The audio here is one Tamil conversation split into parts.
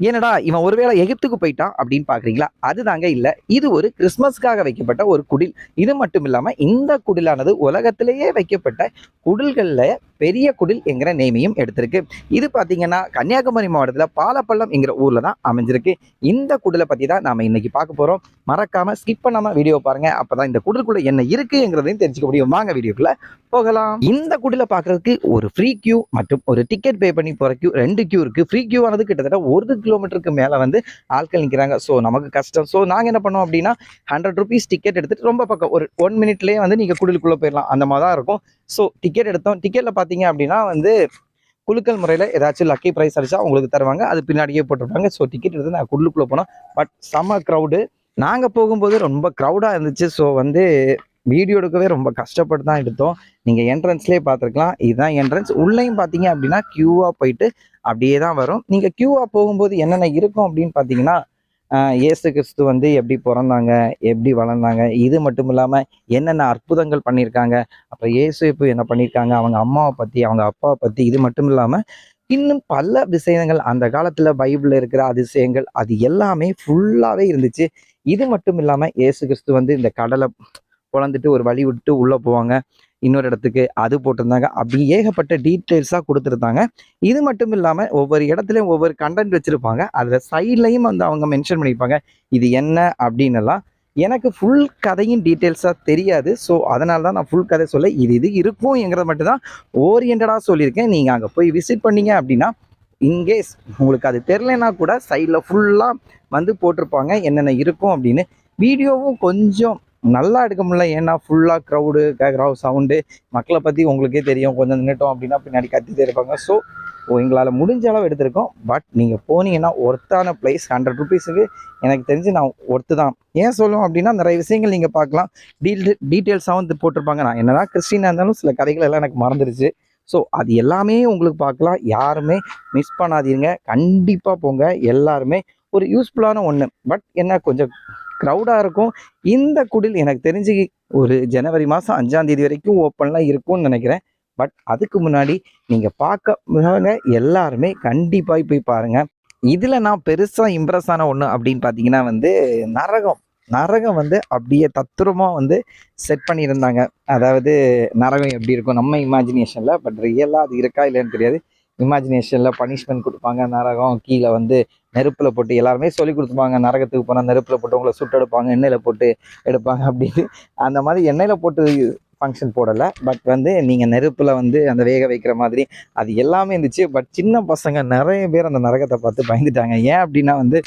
என்னடா இவன் ஒருவேளை எகிப்துக்கு போயிட்டான் அப்படின்னு பாக்குறீங்களா? அதுதாங்க இல்ல. இது ஒரு கிறிஸ்துமஸ்க்காக வைக்கப்பட்ட ஒரு குடில். இது மட்டும் இல்லாம இந்த குடிலானது உலகத்திலேயே வைக்கப்பட்ட குடில்கள்ல பெரிய குடில் என்கிற நேமையும் எடுத்திருக்கு. இது பாத்தீங்கன்னா கன்னியாகுமரி மாவட்டத்துல பாலப்பள்ளம் என்கிற ஊர்ல தான் அமைஞ்சிருக்கு. இந்த குடிலை பத்தி தான் நாம இன்னைக்கு பார்க்க போறோம். மறக்காம ஸ்கிப் பண்ணாம வீடியோ பாருங்க. அப்பதான் இந்த குடிலுக்குள்ள என்ன இருக்குங்கிறதையும் தெரிஞ்சுக்க முடியும். வாங்க வீடியோக்குள்ள போகலாம். இந்த குடிலை பாக்குறதுக்கு ஒரு ஃப்ரீ கியூ மற்றும் ஒரு டிக்கெட் பே பண்ணி போற கியூ 2 கியூ இருக்கு. ஃப்ரீ கியூ ஆனது கிட்டத்தட்ட 1 கிலோமீட்டருக்கு மேல வந்து ஆட்கள் நிக்கிறாங்க. ஸோ நமக்கு கஷ்டம். ஸோ நாங்க என்ன பண்ணோம் அப்படின்னா ₹100 டிக்கெட் எடுத்துட்டு ரொம்ப பக்கம் ஒரு 1 மினிட்லயே வந்து நீங்க குடிலுக்குள்ள போயிடலாம். அந்த மாதிரி தான் இருக்கும். ஸோ டிக்கெட் எடுத்தோம். டிக்கெட்ல பாத்தீங்க அப்படின்னா வந்து குலுக்கல் முறையில் ஏதாச்சும் லக்கி ப்ரைஸ் அடிச்சா உங்களுக்கு தருவாங்க. அது பின்னாடியே போட்டிருப்பாங்க. ஸோ டிக்கெட் எடுத்து நான் குடிலுக்குள்ள போனோம். பட் செம்ம க்ரௌடு. நாங்க போகும்போது ரொம்ப க்ரௌடா இருந்துச்சு. ஸோ வந்து வீடியோ எடுக்கவே ரொம்ப கஷ்டப்பட்டு தான் எடுத்தோம். நீங்க என்ட்ரன்ஸ்லேயே பார்த்துருக்கலாம். இதுதான் என்ட்ரன்ஸ். உள்ளேயும் பார்த்தீங்க அப்படின்னா கியூவா போயிட்டு அப்படியே தான் வரும். நீங்க கியூவா போகும்போது என்னென்ன இருக்கும் அப்படின்னு பார்த்தீங்கன்னா இயேசு கிறிஸ்து வந்து எப்படி பிறந்தாங்க, எப்படி வளர்ந்தாங்க, இது மட்டும் இல்லாம என்னென்ன அற்புதங்கள் பண்ணியிருக்காங்க, அப்புறம் இயேசு என்ன பண்ணியிருக்காங்க, அவங்க அம்மாவை பத்தி, அவங்க அப்பாவை பத்தி, இது மட்டும் இல்லாம இன்னும் பல விஷயங்கள் அந்த காலத்துல பைபிள்ல இருக்கிற அதிசயங்கள் அது எல்லாமே ஃபுல்லாவே இருந்துச்சு. இது மட்டும் இல்லாம இயேசு கிறிஸ்து வந்து இந்த கடலை பொளந்துட்டு ஒரு வழி விட்டு உள்ள போவாங்க இன்னொரு இடத்துக்கு, அது போட்டிருந்தாங்க. அப்படி ஏகப்பட்ட டீட்டெயில்ஸா கொடுத்துருந்தாங்க. இது மட்டும் இல்லாம ஒவ்வொரு இடத்துலயும் ஒவ்வொரு கண்டென்ட் வச்சிருப்பாங்க. அதுல சைட்லயும் வந்து அவங்க மென்ஷன் பண்ணியிருப்பாங்க இது என்ன அப்படின்னு எல்லாம். எனக்கு ஃபுல் கதையும் டீட்டெயில்ஸா தெரியாது. ஸோ அதனால தான் நான் ஃபுல் கதை சொல்ல இது இது இருக்கும்ங்கிறத மட்டும் தான் ஓரியன்டா சொல்லியிருக்கேன். நீங்க அங்க போய் விசிட் பண்ணீங்க அப்படின்னா இன்கேஸ் உங்களுக்கு அது தெரிலனா கூட சைடில் ஃபுல்லாக வந்து போட்டிருப்பாங்க என்னென்ன இருக்கும் அப்படின்னு. வீடியோவும் கொஞ்சம் நல்லா எடுக்க முடியல. ஏன்னா ஃபுல்லாக க்ரௌடு கேட்குற சவுண்டு மக்களை பற்றி உங்களுக்கே தெரியும். கொஞ்சம் நின்றுட்டோம் அப்படின்னா பின்னாடி கத்திட்டே இருப்பாங்க. ஸோ எங்களால் முடிஞ்ச அளவு எடுத்திருக்கோம். பட் நீங்கள் போனீங்கன்னா ஒர்த்தான ப்ரைஸ் ₹100 எனக்கு தெரிஞ்சு நான் ஒர்த்து தான். ஏன் சொல்லுவோம் அப்படின்னா நிறைய விஷயங்கள் நீங்கள் பார்க்கலாம். டீட்டெயில்ஸாகவும் வந்து போட்டிருப்பாங்க. நான் என்னதான் கிறிஸ்டினாக இருந்தாலும் சில கதைகள் எல்லாம் எனக்கு மறந்துடுச்சு. ஸோ அது எல்லாமே உங்களுக்கு பார்க்கலாம். யாருமே மிஸ் பண்ணாதீங்க. கண்டிப்பாக போங்க. எல்லாருமே ஒரு யூஸ்ஃபுல்லான ஒன்று. பட் என்ன கொஞ்சம் க்ரௌடாக இருக்கும். இந்த குடில் எனக்கு தெரிஞ்சு ஒரு ஜனவரி மாதம் 5ஆம் தேதி வரைக்கும் ஓப்பன்லாம் இருக்கும்னு நினைக்கிறேன். பட் அதுக்கு முன்னாடி நீங்கள் பார்க்க எல்லாருமே கண்டிப்பாக போய் பாருங்கள். இதில் நான் பெருசாக இம்ப்ரெஸ் ஆன ஒன்று அப்படின்னு பார்த்தீங்கன்னா வந்து நரகம் வந்து அப்படியே தத்துரமாக வந்து செட் பண்ணியிருந்தாங்க. அதாவது நரகம் எப்படி இருக்கும் நம்ம இமேஜினேஷனில், பட் ரியலாக அது இருக்கா இல்லைன்னு தெரியாது. இமேஜினேஷனில் பனிஷ்மெண்ட் கொடுப்பாங்க. நரகம் கீழே வந்து நெருப்பில் போட்டு எல்லாருமே சொல்லி கொடுத்துப்பாங்க. நரகத்துக்கு போனால் நெருப்பில் போட்டு உங்களை சுட்டு எடுப்பாங்க, எண்ணெயில் போட்டு எடுப்பாங்க அப்படின்னு. அந்த மாதிரி எண்ணெயில் போட்டு ஃபங்க்ஷன் போடலை. பட் வந்து நீங்கள் நெருப்பில் வந்து அந்த வேக வைக்கிற மாதிரி அது எல்லாமே இருந்துச்சு. பட் சின்ன பசங்க நிறைய பேர் அந்த நரகத்தை பார்த்து பயந்துட்டாங்க. ஏன் அப்படின்னா வந்து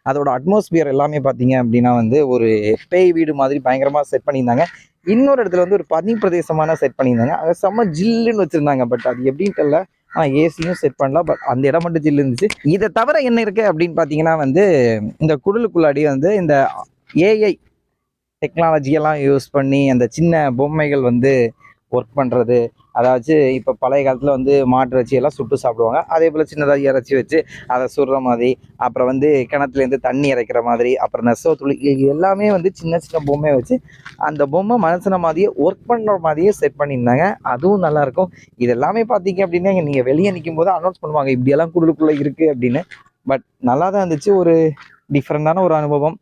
அதோட அட்மாஸ்பியர் எல்லாமே பார்த்தீங்க அப்படின்னா வந்து ஒரு பேய் வீடு மாதிரி பயங்கரமாக செட் பண்ணியிருந்தாங்க. இன்னொரு இடத்துல வந்து ஒரு பனி பிரதேசமான செட் பண்ணியிருந்தாங்க. அங்கே செம்ம ஜில்லுன்னு வச்சுருந்தாங்க. பட் அது எப்படின்னு தெரியல. ஆனால் ஏசியும் செட் பண்ணலாம். பட் அந்த இடம் மட்டும் ஜில்லு இருந்துச்சு. இதை தவிர என்ன இருக்குது அப்படின்னு பார்த்தீங்கன்னா வந்து இந்த குடிலுக்குள்ளாடி வந்து இந்த ஏஐ டெக்னாலஜியெல்லாம் யூஸ் பண்ணி அந்த சின்ன பொம்மைகள் வந்து ஒர்க் பண்ணுறது. அதாச்சு இப்போ பழைய காலத்தில் வந்து மாட்டு இறைச்சியெல்லாம் சுட்டு சாப்பிடுவாங்க. அதே போல் சின்னதாக இறைச்சி வச்சு அதை சுடுற மாதிரி, அப்புறம் வந்து கிணத்துலேருந்து தண்ணி இறைக்கிற மாதிரி, அப்புறம் நெசவுத்துளி இது எல்லாமே வந்து சின்ன சின்ன பொம்மையை வச்சு அந்த பொம்மை மனுஷனை மாதிரியே ஒர்க் பண்ணுற மாதிரியே செட் பண்ணியிருந்தாங்க. அதுவும் நல்லாயிருக்கும். இது எல்லாமே பார்த்தீங்க அப்படின்னா நீங்கள் வெளியே நிற்கும் போது அனௌன்ஸ் பண்ணுவாங்க இப்படியெல்லாம் குடிலுக்குள்ளே இருக்குது அப்படின்னு. பட் நல்லா தான் இருந்துச்சு. ஒரு டிஃப்ரெண்டான ஒரு அனுபவம்.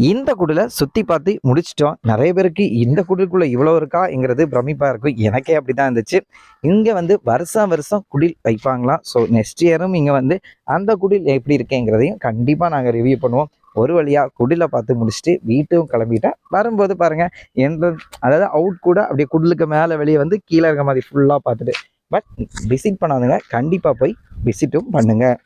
இந்த குடிலை சுற்றி பார்த்து முடிச்சிட்டோம். நிறைய பேருக்கு இந்த குடிலுக்குள்ளே இவ்வளோ இருக்காங்கிறது பிரமிப்பாக இருக்கும். எனக்கே அப்படி தான் இருந்துச்சு. இங்கே வந்து வருஷம் வருஷம் குடில் வைப்பாங்களாம். ஸோ நெக்ஸ்ட் இயரும் இங்கே வந்து அந்த குடில் எப்படி இருக்கேங்கிறதையும் கண்டிப்பாக நாங்கள் ரிவ்யூ பண்ணுவோம். ஒரு வழியாக குடிலை பார்த்து முடிச்சுட்டு வீட்டும் கிளம்பிட்டேன். வரும்போது பாருங்கள் என்ட்ரன்ஸ், அதாவது அவுட் கூட அப்படியே குடிலுக்கு மேலே வெளியே வந்து கீழே இருக்க மாதிரி ஃபுல்லாக பார்த்துட்டு. பட் விசிட் பண்ணாதுங்க, கண்டிப்பாக போய் விசிட்டும் பண்ணுங்கள்.